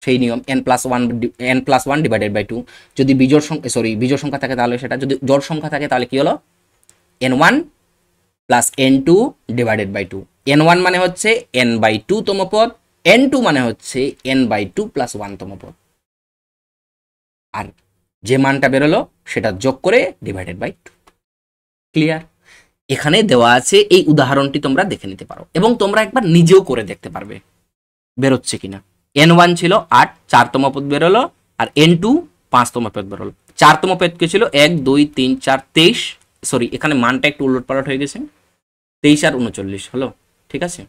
সেই নিয়ম n+1 ডিভাইডেড বাই 2। যদি বিজোড় সংখ্যা থাকে তাহলে সেটা, যদি জোড় সংখ্যা থাকে তাহলে কি হলো, n1 + n2 divided by 2। n1 মানে হচ্ছে n/2 তম পদ, n2 মানে হচ্ছে n/2 + 1 তম পদ, আর যে মানটা বেরোলো সেটা যোগ করে ডিভাইডেড বাই 2। ক্লিয়ার? এখানে দেওয়া আছে, এই উদাহরণটি তোমরা দেখে নিতে পারো এবং তোমরা একবার নিজেও করে দেখতে পারবে বেরোচ্ছে কিনা। n1 ছিল 8, 4তম পদ বেরোলো, আর n2 5তম পদ বেরোলো। 4তম পদ কে ছিল 1 2 3 4 23, এখানে মানটা একটু উলটপালট হয়ে গেছে, 23 আর 39 হলো, ঠিক আছে,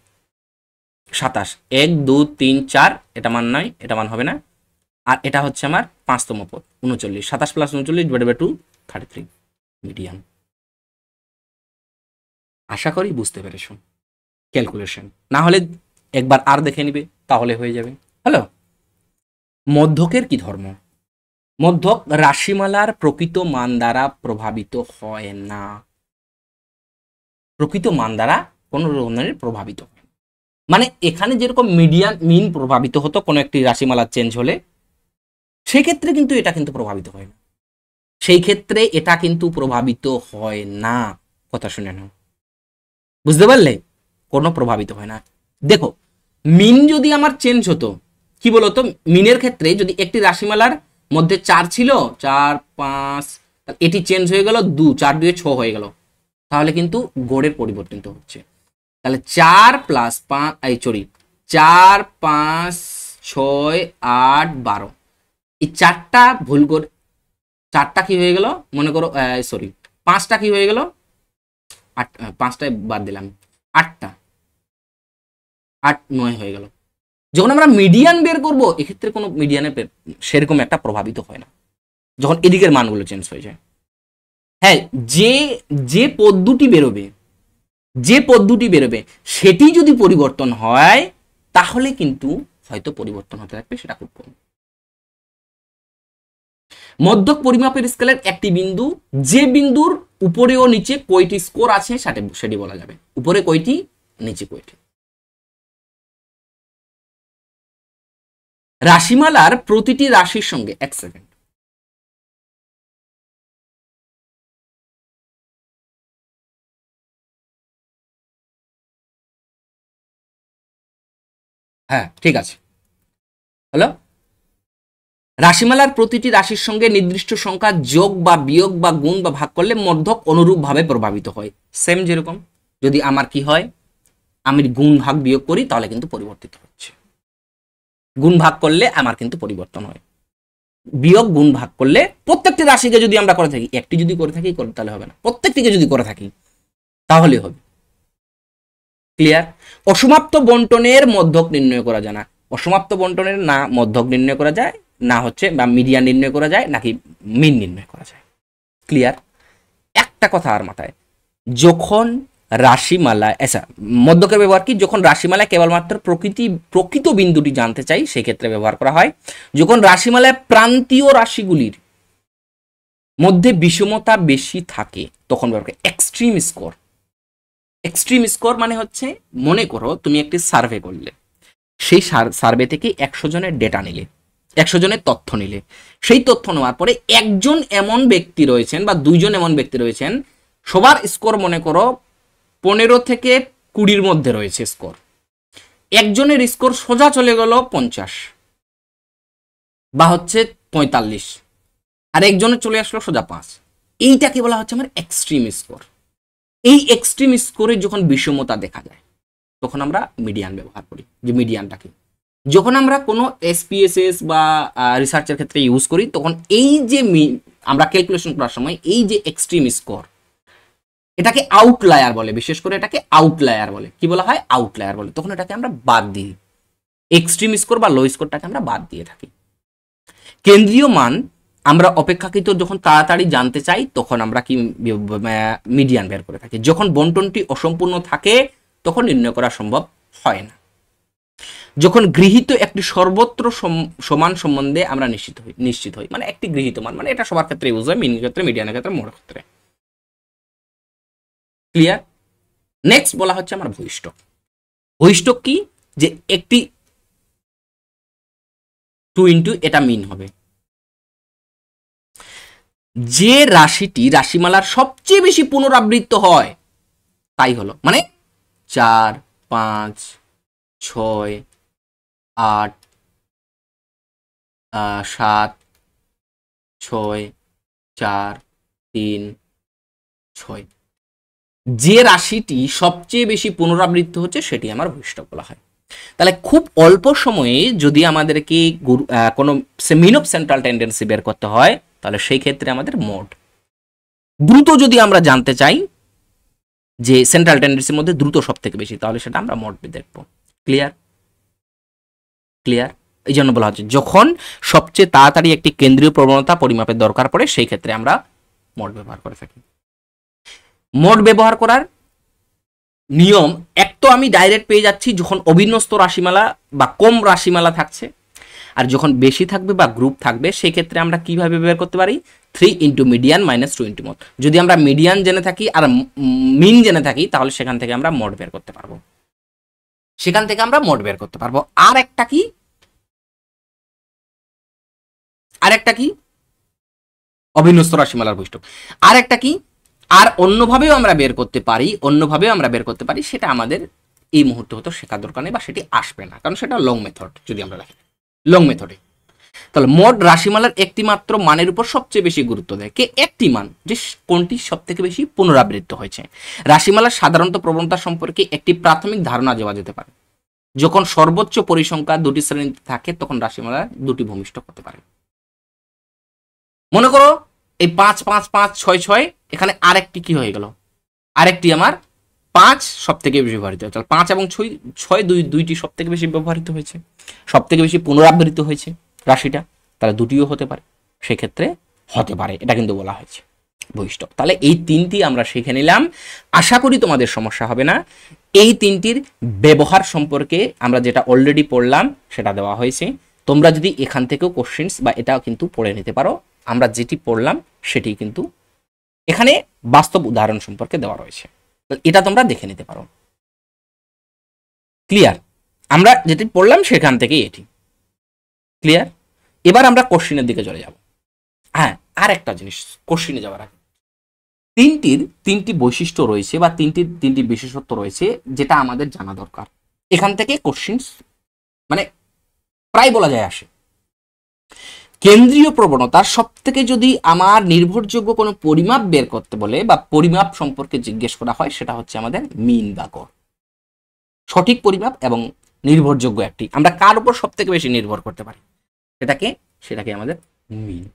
27, 1 2 3 4, এটা মান নয়, এটা মান হবে না। আর এটা হচ্ছে আমার 5তম পদ 39, 27 + 39 ডিভাইডেড বাই 2 33 মিডিয়ান। আশা করি বুঝতে পেরেছো ক্যালকুলেশন, না হলে একবার আর দেখে নিবে তাহলে হয়ে যাবে। হ্যালো, মধ্যকের কি ধর্ম? মধ্যক রাশিমালার প্রকৃত মান দ্বারা প্রভাবিত হয় না, প্রকৃত মান দ্বারা কোনো ধরনের প্রভাবিত হয় না। মানে এখানে যেরকম মিন প্রভাবিত হতো কোনো একটি রাশিমালা চেঞ্জ হলে, সেই ক্ষেত্রে কিন্তু এটা কিন্তু প্রভাবিত হয় না, কথা শুনে নাও, বুঝতে পারলে, কোনো প্রভাবিত হয় না। দেখো, মিন যদি আমার চেঞ্জ হতো, কি বলতো, মিনের ক্ষেত্রে যদি একটি রাশিমালার মধ্যে 4 ছিল, 4 5, এটি চেঞ্জ হয়ে গেল 2, 4 2 6 হয়ে গেল, তাহলে কিন্তু গড়ের পরিবর্তন হচ্ছে। তাহলে 4 প্লাস 5 4 5 6 8 12, এই 4টা ভুল করে 4টা কি হয়ে গেল মনে করো, সরি 5টা কি হয়ে গেল, 5টায় বাদ দিলাম, 8টা 8 9 হয়ে গেল। যখন আমরা মিডিয়ান বের করব এক্ষেত্রে কোনো মিডিয়ানের সেরকম একটা প্রভাবিত হয় না যখন এদিকের মানগুলো চেঞ্জ হয়ে যায়। হ্যাঁ, যে পদ্ধতি বেরোবে সেটি যদি পরিবর্তন হয় তাহলে কিন্তু হয়তো পরিবর্তন হতে থাকবে, সেটা খুব কম। মধ্যক পরিমাপের স্কেলের একটি বিন্দু, যে বিন্দুর উপরে ও নিচে কয়টি স্কোর আছে সেটি বলা যাবে। উপরে কয়টি, নিচে কয়টি। রাশিমালার প্রতিটি রাশির সঙ্গে, এক সেকেন্ড, হ্যাঁ ঠিক আছে, হ্যালো। রাশিমালার প্রতিটি রাশির সঙ্গে নির্দিষ্ট সংখ্যা যোগ বা বিয়োগ বা গুণ বা ভাগ করলে মধ্যক অনুরূপভাবে প্রভাবিত হয়। সেম যেরকম যদি আমার কি হয়, আমি গুণ ভাগ বিয়োগ করি তাহলে কিন্তু পরিবর্তিত হচ্ছে। গুণ ভাগ করলে আমার কিন্তু পরিবর্তন হয়, বিয়োগ গুণ ভাগ করলে প্রত্যেকটি রাশিকে যদি আমরা করে থাকি, একটি যদি করে থাকি তাহলে হবে না, প্রত্যেকটিকে যদি করে থাকি তাহলে হবে। ক্লিয়ার? অসমাপ্ত বন্টনের মধ্যক নির্ণয় করা যায় না। অসমাপ্ত বন্টনের না মধ্যক নির্ণয় করা যায়, না হচ্ছে বা মিডিয়ান নির্ণয় করা যায়, নাকি মিন নির্ণয় করা যায়। ক্লিয়ার? একটা কথা আর মাথায়, যখন রাশিমালায় মধ্যকের ব্যবহার কি, যখন রাশিমালায় কেবলমাত্র প্রকৃত বিন্দুটি জানতে চাই সেই ক্ষেত্রে ব্যবহার করা হয়। যখন রাশিমালায় প্রান্তীয় রাশিগুলির মধ্যে বিষমতা বেশি থাকে তখন ব্যবহার করে এক্সট্রিম স্কোর। এক্সট্রিম স্কোর মানে হচ্ছে, মনে করো তুমি একটি সার্ভে করলে, সেই সার্ভে থেকে 100 জনের ডেটা নিলে, 100 জনের তথ্য নিলে, সেই তথ্য নেওয়ার পরে একজন এমন ব্যক্তি রয়েছেন বা 2 জন এমন ব্যক্তি রয়েছেন, সবার স্কোর মনে করো 15 থেকে 20-র মধ্যে রয়েছে স্কোর, একজনের স্কোর সোজা চলে গেল 50 বা হচ্ছে 45, আর একজনের চলে আসলো সোজা 5। এইটাকে বলা হচ্ছে আমার এক্সট্রিম স্কোর। এই এক্সট্রিম স্কোরে যখন বিষমতা দেখা যায় তখন আমরা মিডিয়ান ব্যবহার করি। যে মিডিয়ানটা কি, যখন আমরা কোনো এসপিএসএস বা রিসার্চের ক্ষেত্রে ইউজ করি তখন এই যে আমরা ক্যালকুলেশন করার সময় এই যে এক্সট্রিম স্কোর, এটাকে আউটলায়ার বলে, বিশেষ করে এটাকে আউটলায়ার বলে। কি বলা হয়? আউটলায়ার বলে। তখন এটাকে আমরা বাদ দিই, এক্সট্রিম স্কোর বা লো স্কোরটাকে আমরা বাদ দিয়ে থাকি। কেন্দ্রীয় মান আমরা অপেক্ষাকৃত যখন তাড়াতাড়ি জানতে চাই তখন আমরা কি মিডিয়ান বের করে থাকি। যখন বন্টনটি অসম্পূর্ণ থাকে তখন নির্ণয় করা সম্ভব হয় না। যখন গৃহীত একটি সর্বত্র সমান সম্বন্ধে আমরা নিশ্চিত হই, মানে একটি গৃহীত মান, মানে এটা সবার ক্ষেত্রে ইউজ হয়, মিনের ক্ষেত্রে, মিডিয়ানের ক্ষেত্রে, মোড়ের ক্ষেত্রে। ক্লিয়ার? নেক্সট বলা হচ্ছে আমার ভূইষ্ঠক। ভূইষ্ঠক কি, যে একটি 2 ইন্টু এটা মিন হবে। যে রাশিটি রাশিমালার সবচেয়ে বেশি পুনরাবৃত্ত হয় তাই হলো, মানে 4 5 6 8 7 6 4 3 6, যে রাশিটি সবচেয়ে বেশি পুনরাবৃত্ত হচ্ছে সেটি আমার ভূইষ্ঠক বলা হয়। তাহলে খুব অল্প সময়ে যদি আমাদেরকে কোনো মিন অফ সেন্ট্রাল টেন্ডেন্সি বের করতে হয় তাহলে সেই ক্ষেত্রে আমাদের মোড, দ্রুত যদি আমরা জানতে চাই যে সেন্ট্রাল টেন্ডেন্সির মধ্যে দ্রুত সব থেকে বেশি, তাহলে সেটা আমরা মোড দেখবো। ক্লিয়ার? ক্লিয়ার? এই জন্য বলা হচ্ছে যখন সবচেয়ে তাড়াতাড়ি একটি কেন্দ্রীয় প্রবণতা পরিমাপের দরকার পড়ে সেই ক্ষেত্রে আমরা মোড ব্যবহার করে থাকি। মোড ব্যবহার করার নিয়ম, এক তো আমি ডাইরেক্ট পেয়ে যাচ্ছি যখন অবিন্যস্ত রাশিমালা বা কম রাশিমালা থাকছে, আর যখন বেশি থাকবে বা গ্রুপ থাকবে সেই ক্ষেত্রে আমরা কিভাবে বের করতে পারি, 3 into median minus 2 into mode. যদি আমরা মিডিয়ান জেনে থাকি আর মিন জেনে থাকি তাহলে সেখান থেকে আমরা মোড বের করতে পারবো, আর একটা কি, অবিন্যস্ত রাশিমালার বৈশিষ্ট্য। আর একটা কি, আর অন্যভাবেও আমরা বের করতে পারি, সেটা আমাদের এই মুহূর্তে হতো শেখার দরকার নেই বা সেটি আসবে না, কারণ সেটা লং মেথড। যদি আমরা রাখি লং মেথডে, তাহলে মোট রাশিমালার একটি মাত্র মানের উপর সবচেয়ে বেশি গুরুত্ব দেয় কে? একটি মান, যে কোনটি সব থেকে বেশি পুনরাবৃত্ত হয়েছে। রাশিমালার সাধারণত প্রবণতা সম্পর্কে একটি প্রাথমিক ধারণা দেওয়া যেতে পারে। যখন সর্বোচ্চ পরিসংখ্যা দুটি শ্রেণীতে থাকে তখন রাশিমালার দুটি ভূমিষ্ঠ হতে পারে। মনে করো এই 5 5 5 6 6, এখানে আরেকটি কি হয়ে গেল, আরেকটি আমার 5 সব থেকে বেশি ব্যবহৃত হয়েছে। 5 এবং 6 দুইটি সব থেকে বেশি ব্যবহৃত হয়েছে, সব থেকে বেশি পুনরাবৃত্ত হয়েছে রাশিটা, তাহলে দুটিও হতে পারে, সেক্ষেত্রে হতে পারে, এটা কিন্তু বলা হয়েছে বৈশিষ্ট্য। তাহলে এই তিনটি আমরা শিখে নিলাম, আশা করি তোমাদের সমস্যা হবে না। এই তিনটির ব্যবহার সম্পর্কে আমরা যেটা অলরেডি পড়লাম সেটা দেওয়া হয়েছে, তোমরা যদি এখান থেকেও কোশ্চেন্স বা এটাও কিন্তু পড়ে নিতে পারো। আমরা যেটি পড়লাম সেটি কিন্তু এখানে বাস্তব উদাহরণ সম্পর্কে দেওয়া রয়েছে, এটা তোমরা দেখে নিতে পারো। ক্লিয়ার? আমরা যেটি পড়লাম সেখান থেকেই এটি ক্লিয়ার। এবার আমরা কোশ্চেনের দিকে চলে যাব। হ্যাঁ, আর একটা জিনিস, কোশ্চেনে যাওয়ার আগে তিনটি বৈশিষ্ট্য রয়েছে বা তিনটি বিশেষত্ব রয়েছে যেটা আমাদের জানা দরকার। এখান থেকে কোশ্চেন মানে প্রায় বলা যায় আসে। কেন্দ্রীয় প্রবণতার সব থেকে যদি আমার নির্ভরযোগ্য কোনো পরিমাপ বের করতে বলে বা পরিমাপ সম্পর্কে জিজ্ঞেস করা হয়, সেটা হচ্ছে আমাদের মিন বা গড়। সঠিক পরিমাপ এবং নির্ভরযোগ্য একটি, আমরা কার উপর সব থেকে বেশি নির্ভর করতে পারি সেটাকে আমাদের মিন।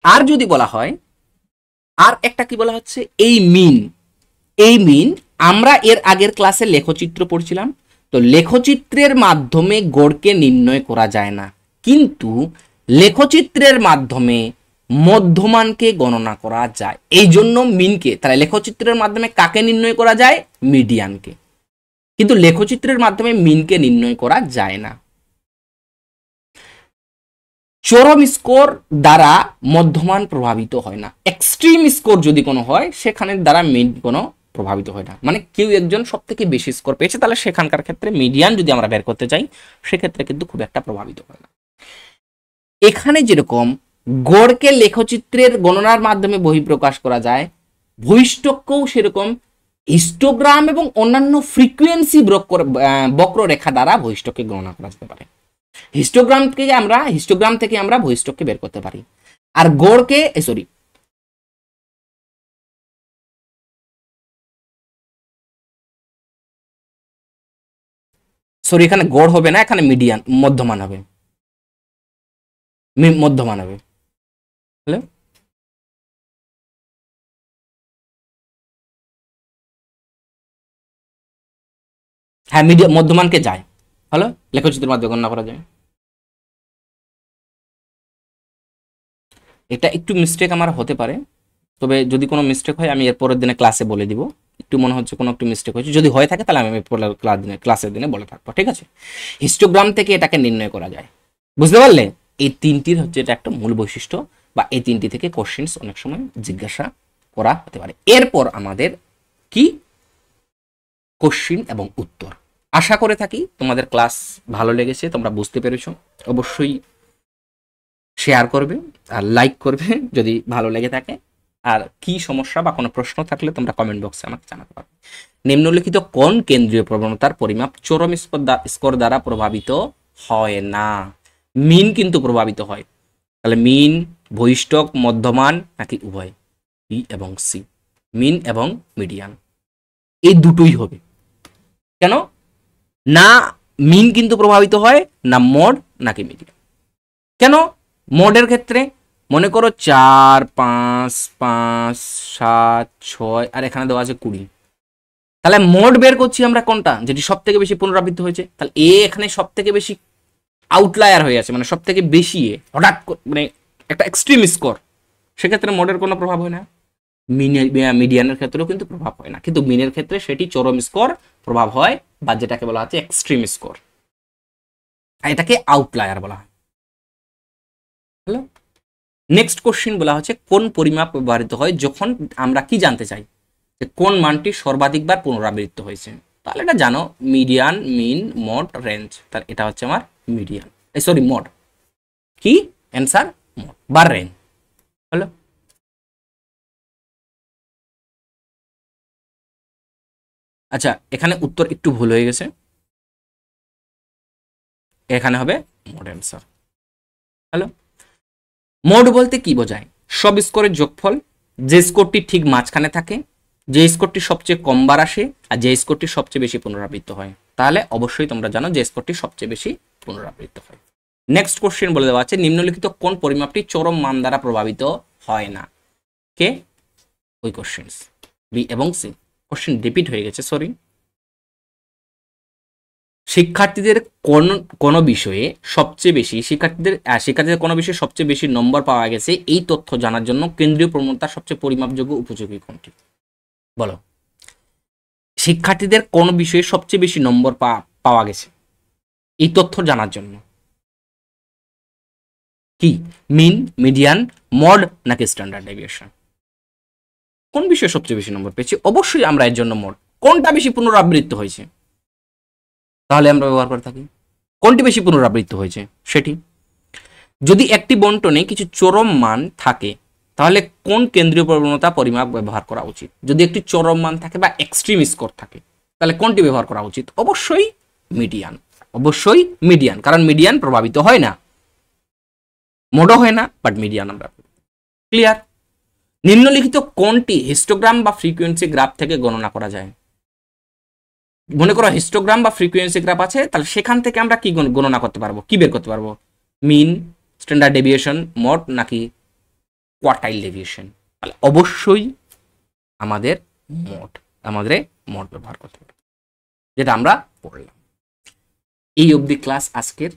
আর যদি বলা হয়, আর একটা কি বলা হচ্ছে, এই মিন আমরা এর আগের ক্লাসে লেখচিত্র পড়ছিলাম, তো লেখচিত্রের মাধ্যমে গড়কে নির্ণয় করা যায় না, কিন্তু লেখচিত্রের মাধ্যমে মধ্যমানকে গণনা করা যায়। এই জন্য মিনকে, তাহলে লেখচিত্রের মাধ্যমে কাকে নির্ণয় করা যায়? মিডিয়ানকে, কিন্তু লেখচিত্রের মাধ্যমে মিনকে নির্ণয় করা যায় না। চরম স্কোর দ্বারা মধ্যমান প্রভাবিত হয় না, এক্সট্রিম স্কোর যদি কোনো হয় সেখানের দ্বারা মিন কোনো প্রভাবিত হয় না। মানে কেউ একজন সব থেকে বেশি স্কোর পেয়েছে, তাহলে সেখানকার ক্ষেত্রে মিডিয়ান যদি আমরা বের করতে চাই সেক্ষেত্রে কিন্তু খুব একটা প্রভাবিত হয় না। এখানে যেরকম গড়কে লেখচিত্রের গণনার মাধ্যমে বহিঃপ্রকাশ করা যায়, বৈশিষ্ট্যকেও সেরকম হিস্টোগ্রাম এবং অন্যান্য ফ্রিকোয়েন্সি বক্ররেখা দ্বারা বৈশিষ্ট্যকে গণনা করা যেতে পারে। হিস্টোগ্রাম থেকে আমরা বৈশিষ্ট্যকে বের করতে পারি। আর গড়কে সরি এখানে গড় হবে না, এখানে মিডিয়ান মধ্যমান হবে, মধ্যমান হবে। হ্যালো, হ্যাঁ মিডিয়াম মধ্যমানকে যায়, হ্যালো, লেখচিত্রের মাধ্যমে গণনা করা যায়। এটা একটু মিস্টেক আমার হতে পারে, তবে যদি কোনো মিস্টেক হয় আমি এর পরের দিনে ক্লাসে বলে দিব। একটু মনে হচ্ছে কোনো একটু মিস্টেক হয়েছে, যদি হয়ে থাকে তাহলে আমি ক্লাসের দিনে বলে থাকবো, ঠিক আছে। হিস্টোগ্রাম থেকে এটাকে নির্ণয় করা যায়, বুঝতে পারলে? এই তিনটির হচ্ছে এটা একটা মূল বৈশিষ্ট্য, বা এই তিনটি থেকে কোশ্চেন অনেক সময় জিজ্ঞাসা করা হতে পারে। এরপর আমাদের কি কোশ্চেন এবং উত্তর। আশা করে থাকি তোমাদের ক্লাস ভালো লেগেছে, তোমরা বুঝতে পেরেছো। অবশ্যই শেয়ার করবে আর লাইক করবে যদি ভালো লেগে থাকে। আর কি সমস্যা বা কোনো প্রশ্ন থাকলে তোমরা কমেন্ট বক্সে আমাকে জানাতে পারবে। নিম্নলিখিত কোন কেন্দ্রীয় প্রবণতার পরিমাপ চরম স্কোর দ্বারা প্রভাবিত হয় না? মিন কিন্তু প্রভাবিত হয়, তাহলে মিন, বহিষ্ঠক, মধ্যমান নাকি উভয়? বি এবং সি, মিন এবং মিডিয়ান, এই দুটোই হবে। কেন না? মিন কিন্তু প্রভাবিত হয় না মড নাকি মিডিয়ান। কেন? মোডের ক্ষেত্রে মনে করো 4 5 5 7 6 আর এখানে দেওয়া আছে 20, তাহলে মোড বের করছি আমরা কোনটা, যেটি সব থেকে বেশি পুনরাবৃত্তি হয়েছে, তাহলে এ এখানে সব থেকে বেশি আউটলায়ার হয়ে আছে, মানে সব থেকে বেশি হঠাৎ মানে একটা এক্সট্রিম স্কোর, সেক্ষেত্রে মোডের কোনো প্রভাব হয় না। মিডিয়ানের ক্ষেত্রেও কিন্তু প্রভাব হয় না, কিন্তু মিনের ক্ষেত্রে সেটি চরম স্কোর প্রভাব হয়, বা যেটাকে বলা হচ্ছে এক্সট্রিম স্কোর, এটাকে আউটলায়ার বলা হয়। হ্যালো, নেক্সট কোশ্চেন বলা হচ্ছে কোন পরিমাপ ব্যবহৃত হয় যখন আমরা কি জানতে চাই যে কোন মানটি সর্বাধিকবার পুনরাবৃত্ত হয়েছে, তাহলে এটা জানো, মিডিয়ান, মিন, মড, রেঞ্জ। তাহলে এটা হচ্ছে আমার মিডিয়ান, সরি মড, কি অ্যান্সার মড বা রেঞ্জ। হলো, আচ্ছা এখানে উত্তর একটু ভুল হয়ে গেছে, এখানে হবে মোড অ্যান্সার। হ্যালো, মোড বলতে কি বোঝায়? সব স্কোরের যোগফল, যে স্কোরটি ঠিক মাঝখানে থাকে, যে স্কোরটি সবচেয়ে কম বার আসে, আর যে স্কোরটি সবচেয়ে বেশি পুনরাবৃত্ত হয়। তাহলে অবশ্যই তোমরা জানো যে স্কোরটি সবচেয়ে বেশি পুনরাবৃত্ত হয়। নেক্সট কোশ্চেন বলে দেওয়া আছে, নিম্নলিখিত কোন পরিমাপটি চরম মান দ্বারা প্রভাবিত হয় না? কে? ওই কোশ্চেন্স বি এবং সি। কোশ্চেন রিপিট হয়ে গেছে, সরি। শিক্ষার্থীদের কোন বিষয়ে সবচেয়ে বেশি শিক্ষার্থীদের কোন বিষয়ে সবচেয়ে বেশি নম্বর পাওয়া গেছে এই তথ্য জানার জন্য কেন্দ্রীয় প্রবণতার সবচেয়ে পরিমাপযোগ্য উপযোগী কোনটি? বলো। শিক্ষার্থীদের কোন বিষয়ে সবচেয়ে বেশি নম্বর পাওয়া গেছে এই তথ্য জানার জন্য কি? মিন, মিডিয়ান, মড নাকি স্ট্যান্ডার্ড ডেভিয়েশন? কোন বিষয়ে সবচেয়ে বেশি নম্বর পেয়েছি? অবশ্যই আমরা এর জন্য মড। কোনটা বেশি পুনরাবৃত্ত হয়েছে তাহলে আমরা ব্যবহার করে থাকি। কোনটি বেশি পুনরাবৃত্ত হয়েছে সেটি। যদি একটি বন্টনে কিছু চরম মান থাকে তাহলে কোন কেন্দ্রীয় প্রবণতা পরিমাপ ব্যবহার করা উচিত? যদি একটি চরম মান থাকে বা এক্সট্রিম স্কোর থাকে তাহলে কোনটি ব্যবহার করা উচিত? অবশ্যই মিডিয়ান। অবশ্যই মিডিয়ান, কারণ মিডিয়ান প্রভাবিত হয় না, মোডও হয় না, বাট মিডিয়ান আমরা। ক্লিয়ার? নিম্নলিখিত কোনটি হিস্টোগ্রাম বা ফ্রিকোয়েন্সি গ্রাফ থেকে গণনা করা যায়? মনে করো হিস্টোগ্রাম বা ফ্রিকোয়েন্সি গ্রাফ আছে, তাহলে সেখান থেকে আমরা কি গণনা করতে পারবো, কি বের করতে পারবো? মিন, স্ট্যান্ডার্ড ডেভিয়েশন, মড নাকি কোয়ার্টাইল ডেভিয়েশন? তাহলে অবশ্যই আমাদের মড ব্যবহার করতে হবে, যেটা আমরা পড়লাম। এই অবধি ক্লাস আজকের।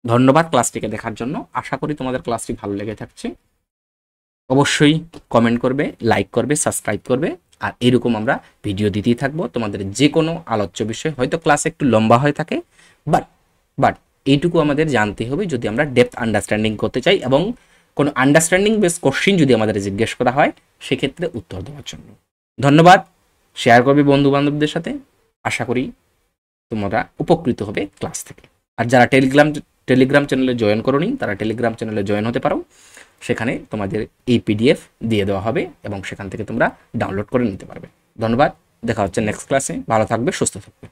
ধন্যবাদ ক্লাসটিকে দেখার জন্য। আশা করি তোমাদের ক্লাসটি ভালো লেগে থাকছে। অবশ্যই কমেন্ট করবে, লাইক করবে, সাবস্ক্রাইব করবে, আর এরকম আমরা ভিডিও দিতেই থাকবো তোমাদের যে কোনো আলোচ্য বিষয়। হয়তো ক্লাস একটু লম্বা হয়ে থাকে, বাট এইটুকু আমাদের জানতে হবে যদি আমরা ডেপথ আন্ডারস্ট্যান্ডিং করতে চাই, এবং কোনো আন্ডারস্ট্যান্ডিং বেস কোশ্চিন যদি আমাদের জিজ্ঞেস করা হয় সেক্ষেত্রে উত্তর দেওয়ার জন্য। ধন্যবাদ। শেয়ার করবে বন্ধু বান্ধবদের সাথে। আশা করি তোমরা উপকৃত হবে ক্লাস থেকে। আর যারা টেলিগ্রাম চ্যানেলে জয়েন করোনি তারা টেলিগ্রাম চ্যানেলে জয়েন হতে পারো। সেখানে তোমাদের এই পিডিএফ দিয়ে দেওয়া হবে এবং সেখান থেকে তোমরা ডাউনলোড করে নিতে পারবে। ধন্যবাদ। দেখা হচ্ছে নেক্সট ক্লাসে। ভালো থাকবে, সুস্থ থাকবে।